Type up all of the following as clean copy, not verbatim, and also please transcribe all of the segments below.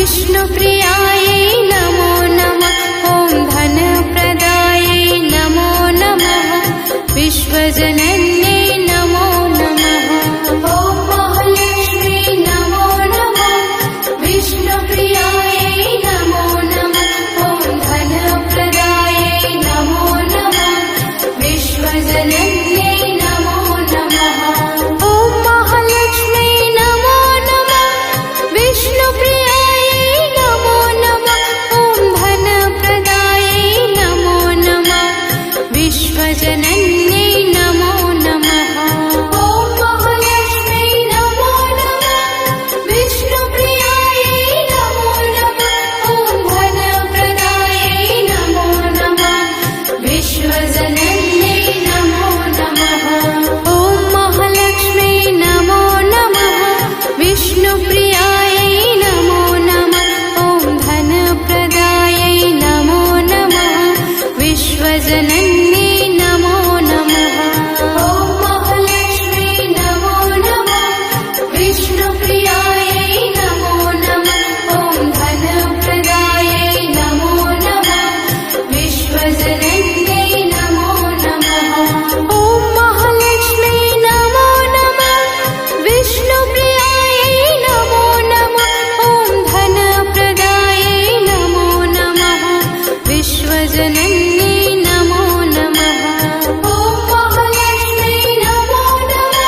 विष्णुप्रियायै नमो नमः। ॐ धनप्रदायै नमो नमः। विश्वजनन्यै नमो नमः। ॐ महालक्ष्मी नमो नमः। विष्णुप्रियायै नमो नमः। ॐ धनप्रदायै नमो नमः। विश्वजनन्यै नमो नमः। ॐ महालक्ष्मी नमो नमः। विष्णुप्रियायै नमो नमः। ॐ धनप्रदायै नमो नमः। विश्वजनन्यै नमो नमः। ॐ महालक्ष्मी नमो नमः। विष्णुप्रियायै नमो नमः। ॐ धनप्रदायै नमो नमः। विश्वजनन्यै नमो नमः। ॐ महालक्ष्मी नमो नमः। विष्णुप्रियायै नमो नमः। ॐ धनप्रदायै नमो नमः। विश्वजनन्यै नमो नमः। ॐ महालक्ष्मी नमो नमः। विष्णुप्रियायै नमो नमः। ॐ धनप्रदायै नमो नमः। विश्वजनन्यै नमो नमः। ॐ महालक्ष्मी नमो नमः। विष्णुप्रियायै नमो नमः। ॐ धनप्रदायै नमो नमः। विश्वजनन्यै नमो नमः। ॐ महालक्ष्मी नमो नमः।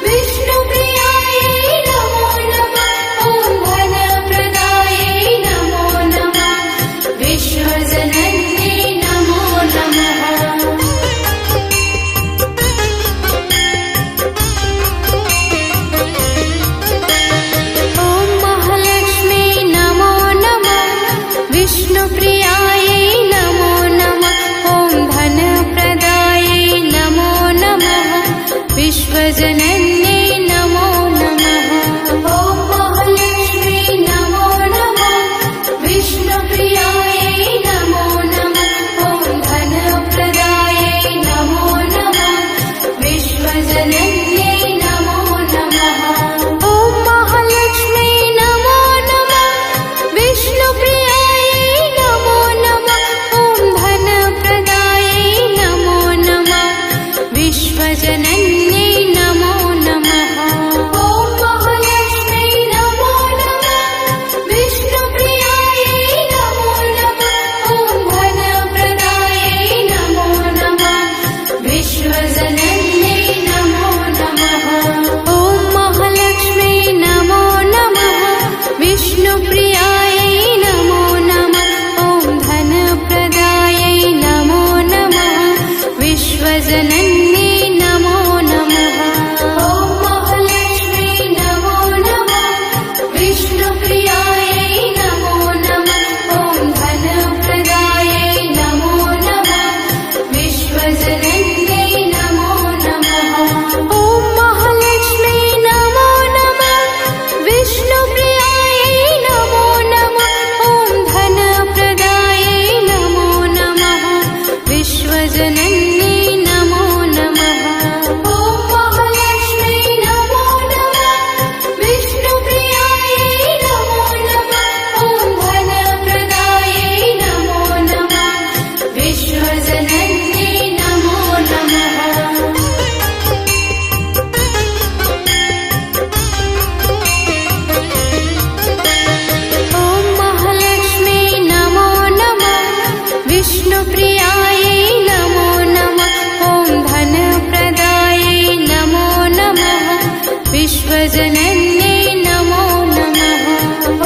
विष्णुप्रियायै नमो नमः। ॐ धनप्रदायै नमो नमः। विश्वजनन्यै नमो नमः। ॐ महालक्ष्मी नमो नमः। विष्णुप्रियायै नमो नमः। ॐ धनप्रदायै नमो नमः। विश्वजनन्यै नमो नमः। ॐ महालक्ष्मी नमो नमः। विष्णुप्रियायै नमो नमः। ॐ धनप्रदायै नमो नमः। विश्वजनन्यै नमो नमः। ॐ महालक्ष्मी नमो नमः। विष्णुप्रियायै नमो नमः। ॐ धनप्रदायै नमो नमः। विश्वजनन्यै नमो नमः। ॐ महालक्ष्मी नमो नमः। विष्णुप्रियायै नमो नमः। ॐ धनप्रदायै नमो नमः। विश्वजनन्यै नमो नमः। ॐ महालक्ष्मी नमो नमः। विष्णुप्रियायै नमो नमः। ॐ धनप्रदायै नमो नमः। विश्वजनन्यै नमो नमः। ॐ महालक्ष्मी नमो नमः। विष्णुप्रियायै नमो नमः। ॐ धनप्रदायै नमो नमः। विश्वजनन्यै नमो नमः। ॐ महालक्ष्मी नमो नमः। विष्णुप्रियायै नमो नमः। ॐ धनप्रदायै नमो नमः। विश्वजनन्यै नमो नमः। ॐ महालक्ष्मी नमो नमः। विष्णुप्रियायै नमो नमः। ॐ धनप्रदायै नमो नमः। विश्वजनन्यै नमो नमः। ॐ महालक्ष्मी नमो नमः। विष्णुप्रियायै नमो नमः। ॐ धनप्रदायै नमो नमः। विश्वजनन्यै नमो नमः।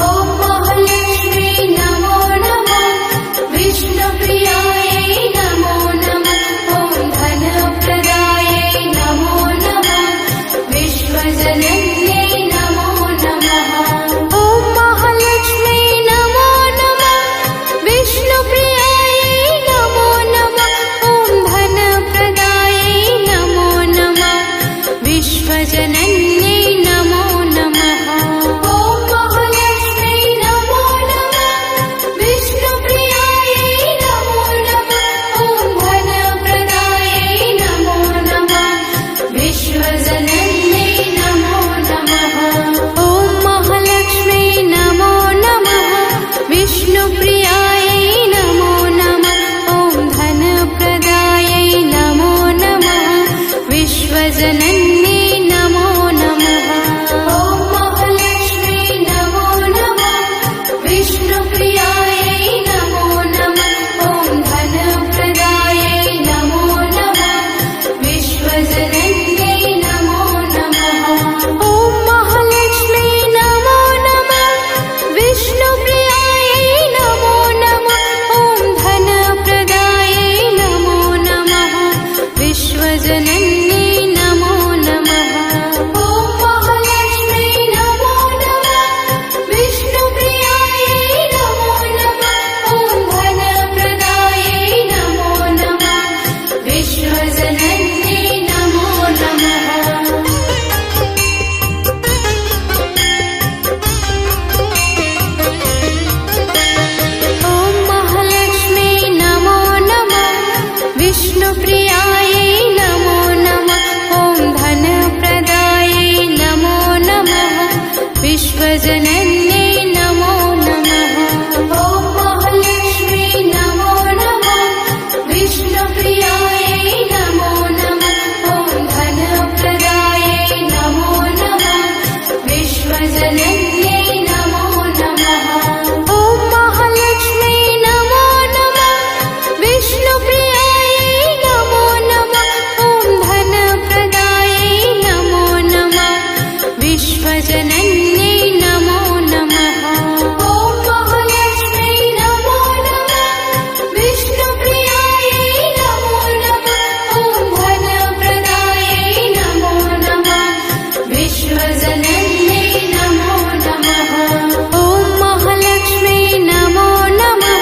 ॐ महालक्ष्मी नमो नमः। विष्णुप्रियायै नमो नमः। ॐ धनप्रदायै नमो नमः। विश्वजनन्यै नमो नमः। ॐ महालक्ष्मी नमो नमः। विष्णुप्रियायै नमो नमः। ॐ धनप्रदायै नमो नमः। विश्वजनन्यै नमो नमः। ॐ महालक्ष्मी नमो नमः। विष्णुप्रियायै नमो नमः। ॐ धनप्रदायै नमो नमः। विश्वजनन्यै नमो नमः। ॐ महालक्ष्मी नमो नमः। विश्वजनन्यै नमो नमः। ॐ महालक्ष्मी नमो नमः। विष्णुप्रियायै नमो नमः। ॐ धनप्रदायै नमो नमः। विश्वजनन्यै नमो नमः। ॐ महालक्ष्मी नमो नमः। विष्णुप्रियायै नमो नमः। ॐ धनप्रदायै नमो नमः। विश्वजनन्यै नमो नमः। ॐ महालक्ष्मी नमो नमः। विष्णुप्रियायै नमो नमः। ॐ धनप्रदायै नमो नमः। विश्वजनन्यै नमो नमः। ॐ महालक्ष्मी नमो नमः। विष्णुप्रियायै नमो नमः। ॐ धनप्रदायै नमो नमः। विश्वजनन्यै नमो नमः। ॐ महालक्ष्मी नमो नमः। विष्णुप्रियायै नमो नमः। ॐ धनप्रदायै नमो नमः। विश्वजनन्यै नमो नमः। ॐ महालक्ष्मी नमो नमः। विष्णुप्रियायै नमो नमः। ॐ धनप्रदायै नमो नमः। विश्वजनन्यै नमो नमः। ॐ महालक्ष्मी नमो नमः। विष्णुप्रियायै नमो नमः। ॐ धनप्रदायै नमो नमः। विश्वजनन्यै नमो नमः। ॐ महालक्ष्मी नमो नमः।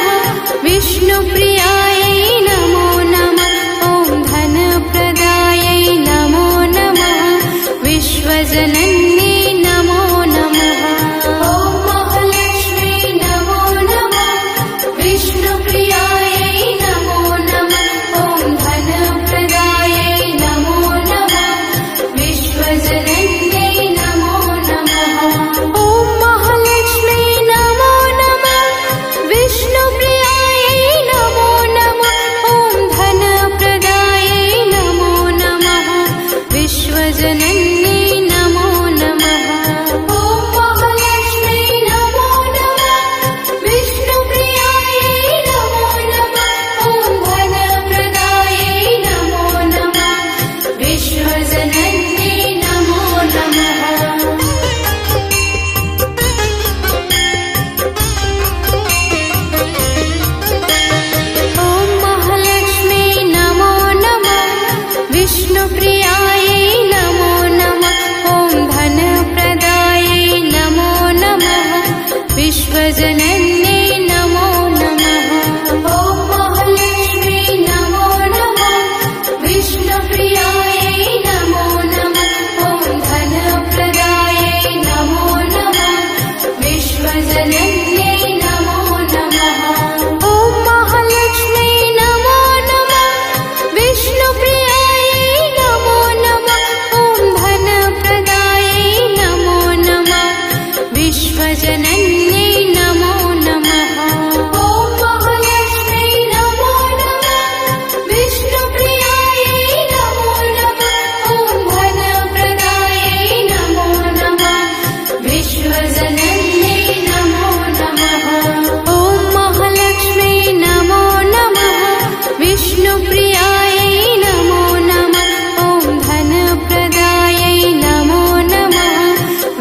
विष्णुप्रियायै नमो नमः। ॐ धनप्रदायै नमो नमः। विश्वजनन्यै नमो नमः। ॐ महालक्ष्मी नमो नमः। विष्णुप्रियायै नमो नमः। ॐ धनप्रदायै नमो नमः। विश्वजनन्यै नमो नमः। ॐ महालक्ष्मी नमो नमः। विष्णुप्रियायै नमो नमः। ॐ धनप्रदायै नमो नमः। विश्वजनन्यै नमो नमः। ॐ महालक्ष्मी नमो नमः। विष्णुप्रियायै नमो नमः। ॐ धनप्रदायै नमो नमः। विश्वजनन्यै नमो नमः। ॐ महालक्ष्मी नमो नमः। विष्णुप्रियायै नमो नमः। ॐ धनप्रदायै नमो नमः। विश्वजनन्यै नमो नमः। ॐ महालक्ष्मी नमो नमः। विष्णुप्रियायै नमो नमः। ॐ धनप्रदायै नमो नमः। विश्वजनन्यै नमो नमः। ॐ महालक्ष्मी नमो नमः। विष्णुप्रियायै नमो नमः। ॐ धनप्रदायै नमो नमः। विश्वजनन्यै नमो नमः। ॐ महालक्ष्मी नमो नमः। विष्णुप्रियायै नमो नमः। ॐ धनप्रदायै नमो नमः। विश्वजनन्यै नमो नमः। ॐ महालक्ष्मी नमो नमः। विष्णुप्रियायै नमो नमः। ॐ धनप्रदायै नमो नमः।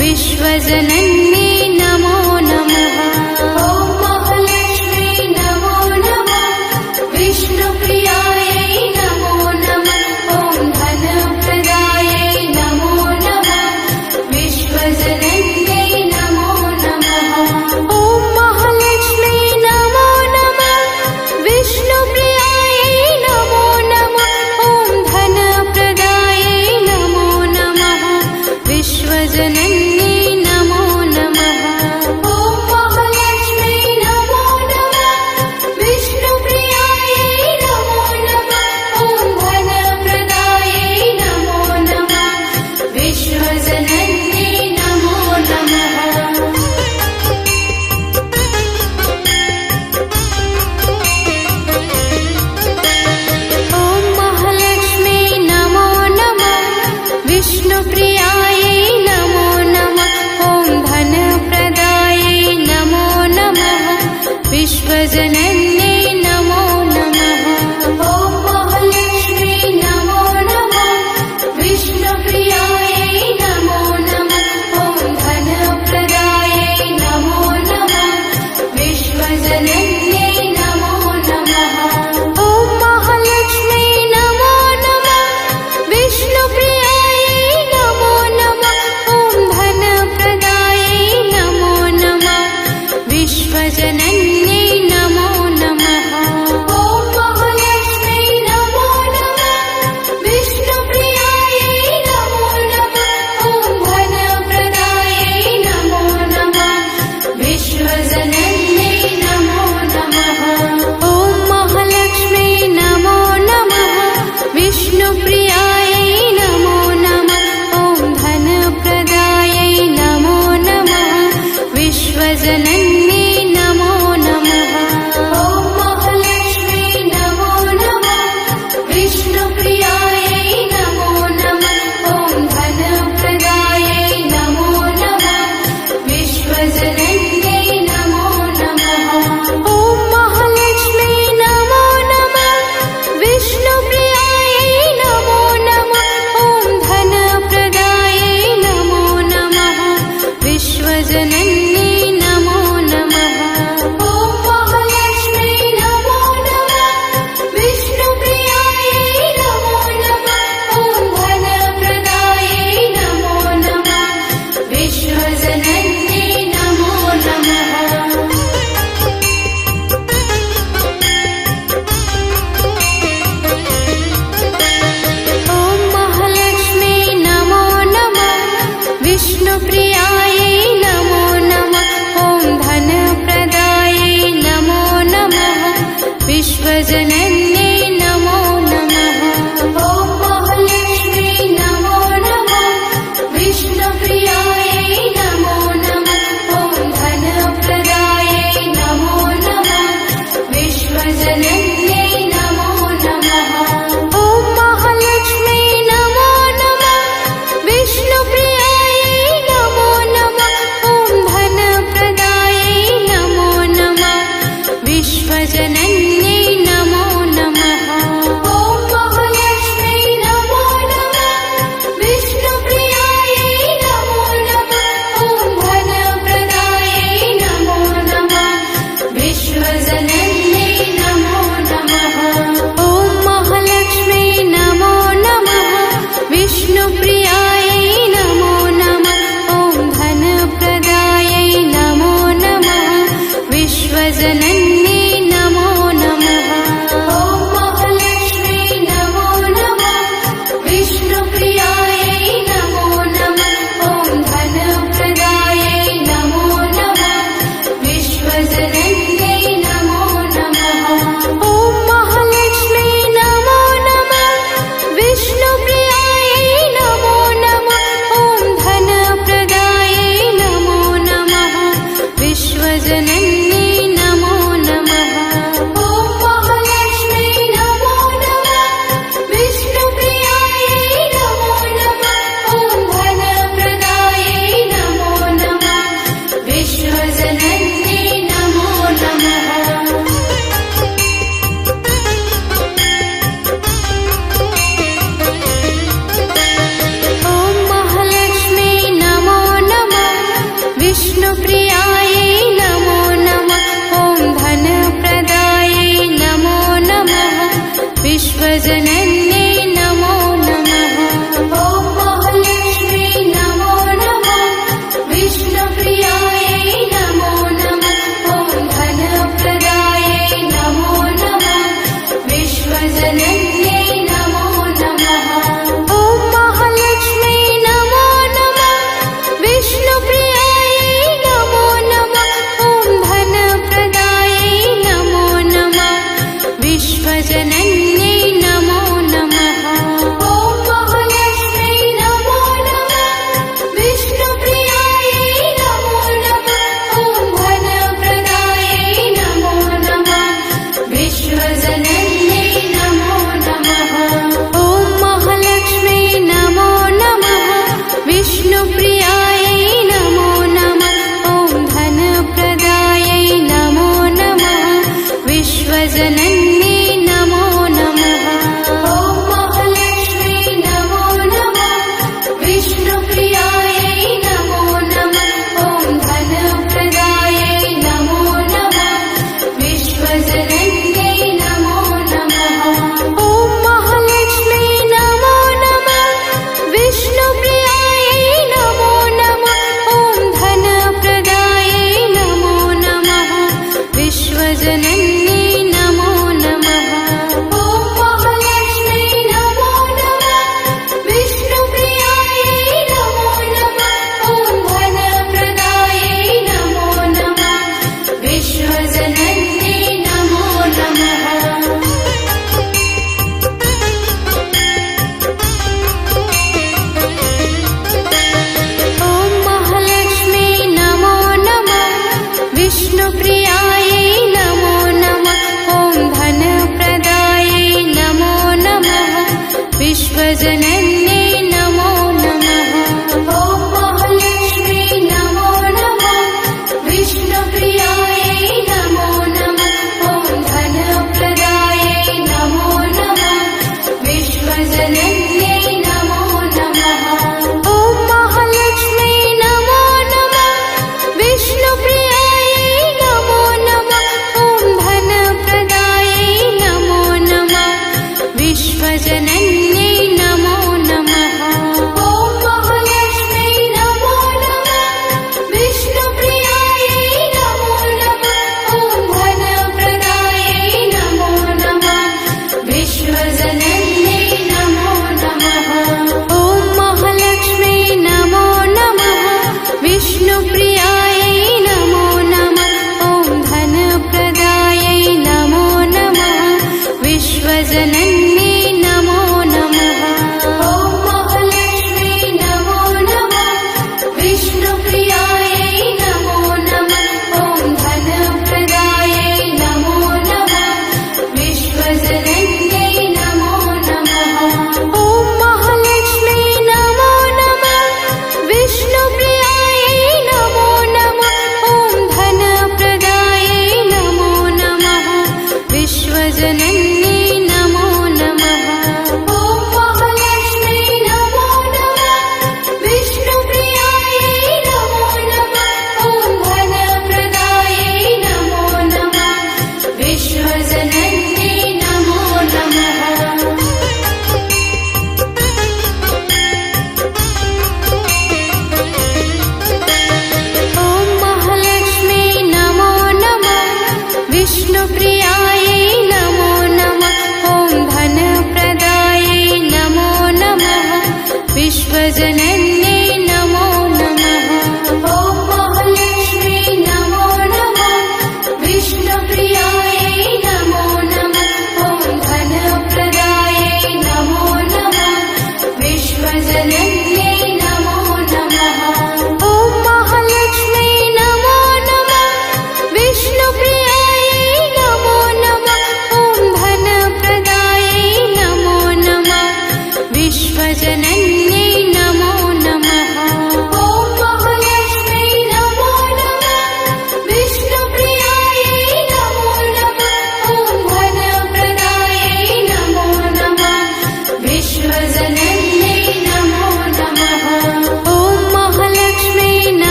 विश्वजनन्यै नमो नमः। ॐ महालक्ष्मी नमो नमः। विष्णुप्रियायै नमो नमः। ॐ धनप्रदायै नमो नमः। विश्वजनन्यै नमो नमः। ॐ महालक्ष्मी नमो नमः। विष्णुप्रियायै नमो नमः। ॐ धनप्रदायै नमो नमः। विश्वजनन्यै नमो विष्णुप्रियायै नमो नमः ॐ धनप्रदायै नमो नमः विश्वजनन्यै नमो नमः ॐ महालक्ष्मी नमो नमः विष्णुप्रियायै नमो नमः ॐ धनप्रदायै नमो नमः विश्वजनन्यै नमो नमः ॐ महालक्ष्मी नमो नमः विष्णुप्रियायै नमो नमः ॐ धनप्रदायै नमो नमः विश्वजनन्यै नमो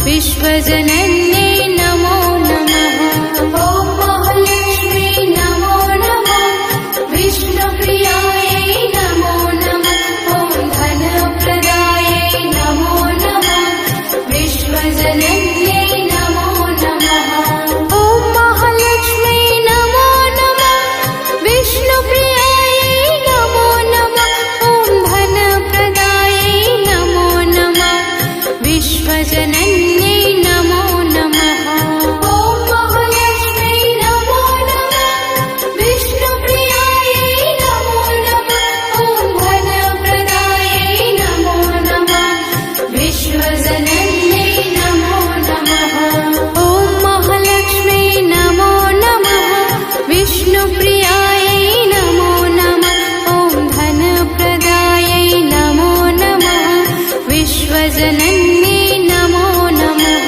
विश्वजनन्यै नमो नमः। ॐ महालक्ष्मी नमो नमः। विष्णुप्रियायै नमो नमः। ॐ धनप्रदायै नमो नमः। विश्वजनन्यै नमो नमः। ॐ महालक्ष्मी नमो नमः। विष्णुप्रियायै नमो नमः। ॐ धनप्रदायै नमो नमः। विश्वजनन्यै नमो नमः। ॐ महालक्ष्मी नमो नमः। विष्णुप्रियायै नमो नमः। ॐ धनप्रदायै नमो नमः। विश्वजनन्यै नमो नमः। ॐ महालक्ष्मी नमो नमः। विष्णुप्रियायै नमो नमः। ॐ धनप्रदायै नमो नमः। विश्वजनन्यै नमो नमः।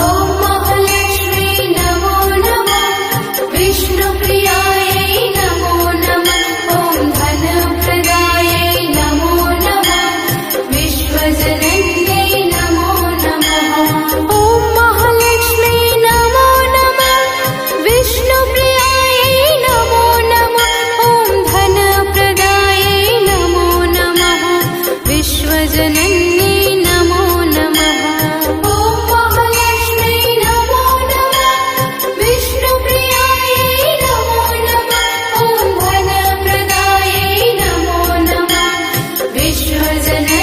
ॐ महालक्ष्मी नमो नमः। विष्णुप्रियायै नमो नमः। ॐ धनप्रदायै नमो नमः। विश्वजनन्यै नमो नमः। ॐ महालक्ष्मी नमो नमः। विष्णुप्रियायै नमो नमः। ॐ धनप्रदायै नमो नमः। विश्वजनन्यै नमो नमः। ॐ महालक्ष्मी नमो नमः। विष्णुप्रियायै नमो नमः। ॐ धनप्रदायै नमो नमः। विश्वजनन्यै